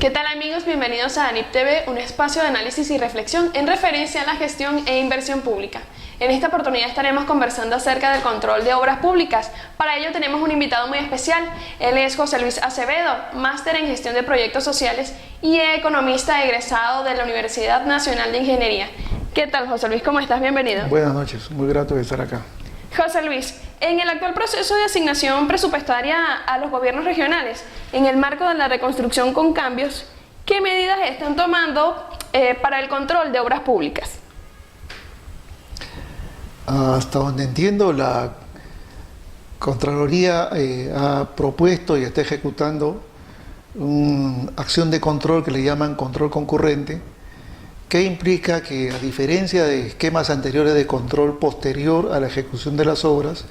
¿Qué tal amigos? Bienvenidos a ANIP TV, un espacio de análisis y reflexión en referencia a la gestión e inversión pública. En esta oportunidad estaremos conversando acerca del control de obras públicas. Para ello tenemos un invitado muy especial. Él es José Luis Acevedo, máster en gestión de proyectos sociales y economista egresado de la Universidad Nacional de Ingeniería. ¿Qué tal, José Luis? ¿Cómo estás? Bienvenido. Buenas noches, muy grato de estar acá. José Luis, en el actual proceso de asignación presupuestaria a los gobiernos regionales, en el marco de la reconstrucción con cambios, ¿qué medidas están tomando para el control de obras públicas? Hasta donde entiendo, la Contraloría ha propuesto y está ejecutando una acción de control que le llaman control concurrente, que implica que, a diferencia de esquemas anteriores de control posterior a la ejecución de las obras,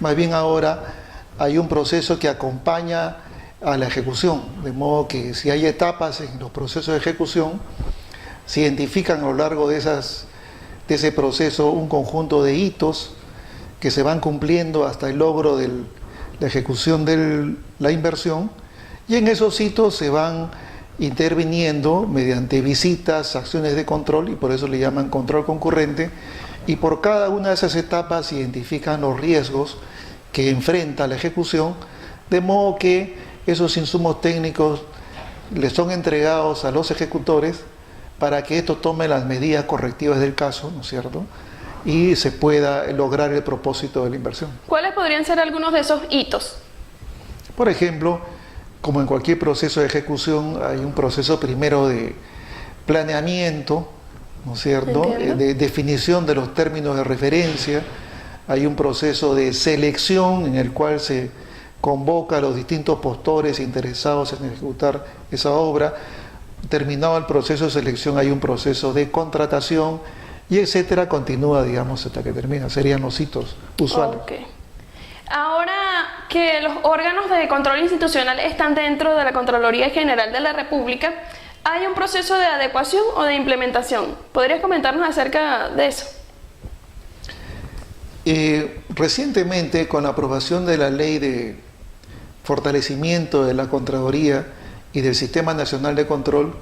más bien ahora hay un proceso que acompaña a la ejecución, de modo que si hay etapas en los procesos de ejecución, se identifican a lo largo de ese proceso un conjunto de hitos que se van cumpliendo hasta el logro de la ejecución de la inversión, y en esos hitos se van interviniendo mediante visitas, acciones de control, y por eso le llaman control concurrente, y por cada una de esas etapas se identifican los riesgos que enfrenta la ejecución, de modo que esos insumos técnicos les son entregados a los ejecutores para que estos tomen las medidas correctivas del caso, ¿no es cierto?, y se pueda lograr el propósito de la inversión. ¿Cuáles podrían ser algunos de esos hitos? Por ejemplo, como en cualquier proceso de ejecución, hay un proceso primero de planeamiento, ¿no es cierto?, de definición de los términos de referencia. Hay un proceso de selección en el cual se convoca a los distintos postores interesados en ejecutar esa obra. Terminado el proceso de selección, hay un proceso de contratación, y etcétera, continúa, digamos, hasta que termina. Serían los hitos usuales. Okay. Ahora que los órganos de control institucional están dentro de la Contraloría General de la República, ¿hay un proceso de adecuación o de implementación? ¿Podrías comentarnos acerca de eso? Recientemente, con la aprobación de la Ley de Fortalecimiento de la Contraloría y del Sistema Nacional de Control,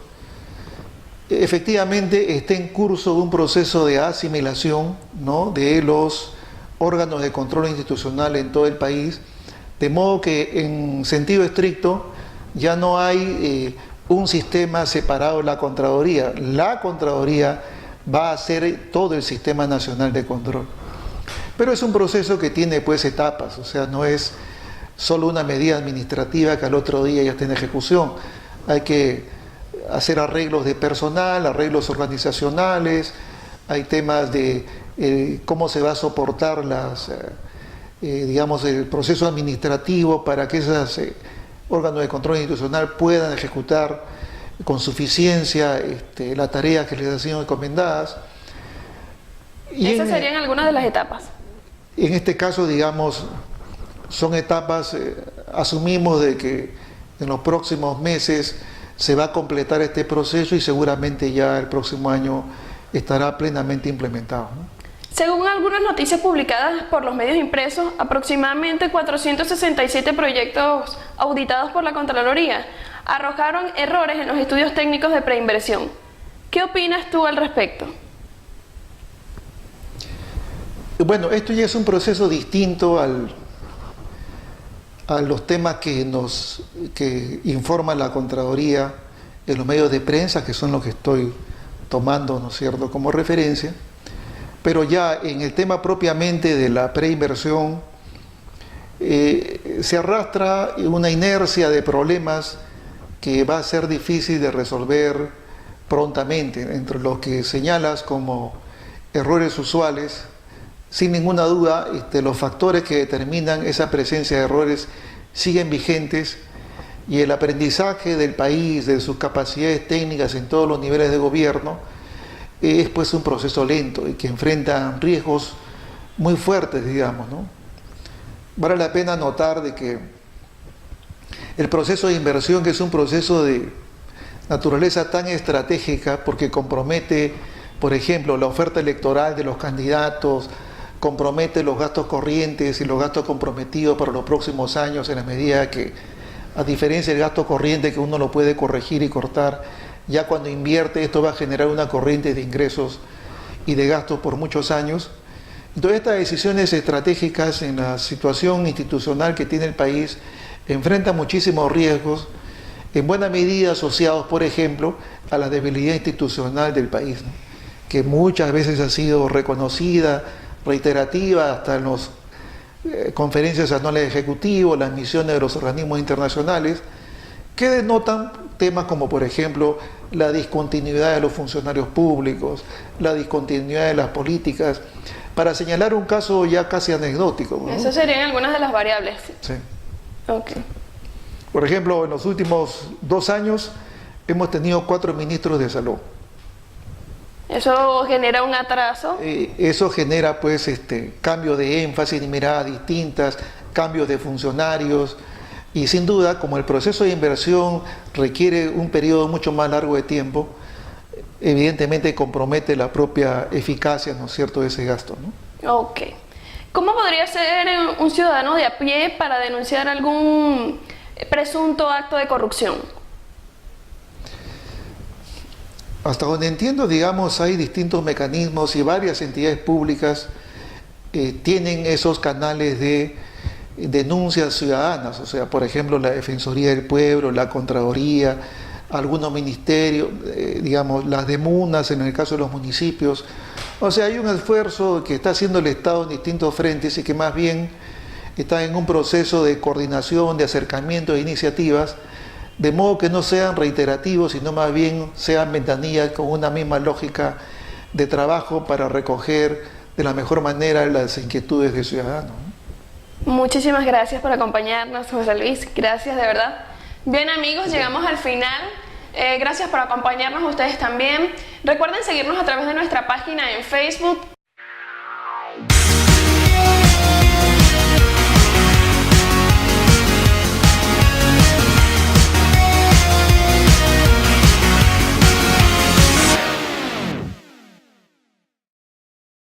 efectivamente está en curso un proceso de asimilación, ¿no?, de los órganos de control institucional en todo el país, de modo que en sentido estricto ya no hay un sistema separado de la Contraloría. La Contraloría va a ser todo el Sistema Nacional de Control. Pero es un proceso que tiene pues etapas, o sea, no es solo una medida administrativa que al otro día ya está en ejecución. Hay que hacer arreglos de personal, arreglos organizacionales, hay temas de cómo se va a soportar digamos, el proceso administrativo para que esos órganos de control institucional puedan ejecutar con suficiencia las tareas que les han sido encomendadas. Y esas serían algunas de las etapas. En este caso, digamos, son etapas, asumimos de que en los próximos meses se va a completar este proceso y seguramente ya el próximo año estará plenamente implementado, ¿no? Según algunas noticias publicadas por los medios impresos, aproximadamente 467 proyectos auditados por la Contraloría arrojaron errores en los estudios técnicos de preinversión. ¿Qué opinas tú al respecto? Bueno, esto ya es un proceso distinto a los temas que informa la Contraloría en los medios de prensa, que son los que estoy tomando, ¿no es cierto?, como referencia. Pero ya en el tema propiamente de la preinversión, se arrastra una inercia de problemas que va a ser difícil de resolver prontamente. Entre los que señalas como errores usuales, sin ninguna duda, los factores que determinan esa presencia de errores siguen vigentes, y el aprendizaje del país, de sus capacidades técnicas en todos los niveles de gobierno, es pues un proceso lento y que enfrenta riesgos muy fuertes, digamos, ¿no? Vale la pena notar de que el proceso de inversión, que es un proceso de naturaleza tan estratégica, porque compromete, por ejemplo, la oferta electoral de los candidatos, compromete los gastos corrientes y los gastos comprometidos para los próximos años en la medida que a diferencia del gasto corriente que uno lo puede corregir y cortar, ya cuando invierte esto va a generar una corriente de ingresos y de gastos por muchos años. Entonces estas decisiones estratégicas en la situación institucional que tiene el país enfrentan muchísimos riesgos, en buena medida asociados, por ejemplo, a la debilidad institucional del país, ¿no?, que muchas veces ha sido reconocida, reiterativa, hasta en las conferencias anuales de ejecutivo, las misiones de los organismos internacionales, que denotan temas como, por ejemplo, la discontinuidad de los funcionarios públicos, la discontinuidad de las políticas, para señalar un caso ya casi anecdótico, ¿no? Esas serían algunas de las variables. Sí. Ok. Por ejemplo, en los últimos 2 años hemos tenido 4 ministros de salud. Eso genera un atraso. Eso genera pues cambio de énfasis y miradas distintas, cambios de funcionarios, y sin duda, como el proceso de inversión requiere un periodo mucho más largo de tiempo, evidentemente compromete la propia eficacia, ¿no es cierto?, de ese gasto, ¿no? Ok. ¿Cómo podría ser un ciudadano de a pie para denunciar algún presunto acto de corrupción? Hasta donde entiendo, digamos, hay distintos mecanismos y varias entidades públicas tienen esos canales de denuncias ciudadanas, o sea, por ejemplo, la Defensoría del Pueblo, la Contraloría, algunos ministerios, digamos, las demunas en el caso de los municipios. O sea, hay un esfuerzo que está haciendo el Estado en distintos frentes y que más bien está en un proceso de coordinación, de acercamiento de iniciativas, de modo que no sean reiterativos, sino más bien sean ventanillas con una misma lógica de trabajo para recoger de la mejor manera las inquietudes del ciudadano. Muchísimas gracias por acompañarnos, José Luis. Gracias, de verdad. Bien, amigos, llegamos al final. Gracias por acompañarnos ustedes también. Recuerden seguirnos a través de nuestra página en Facebook,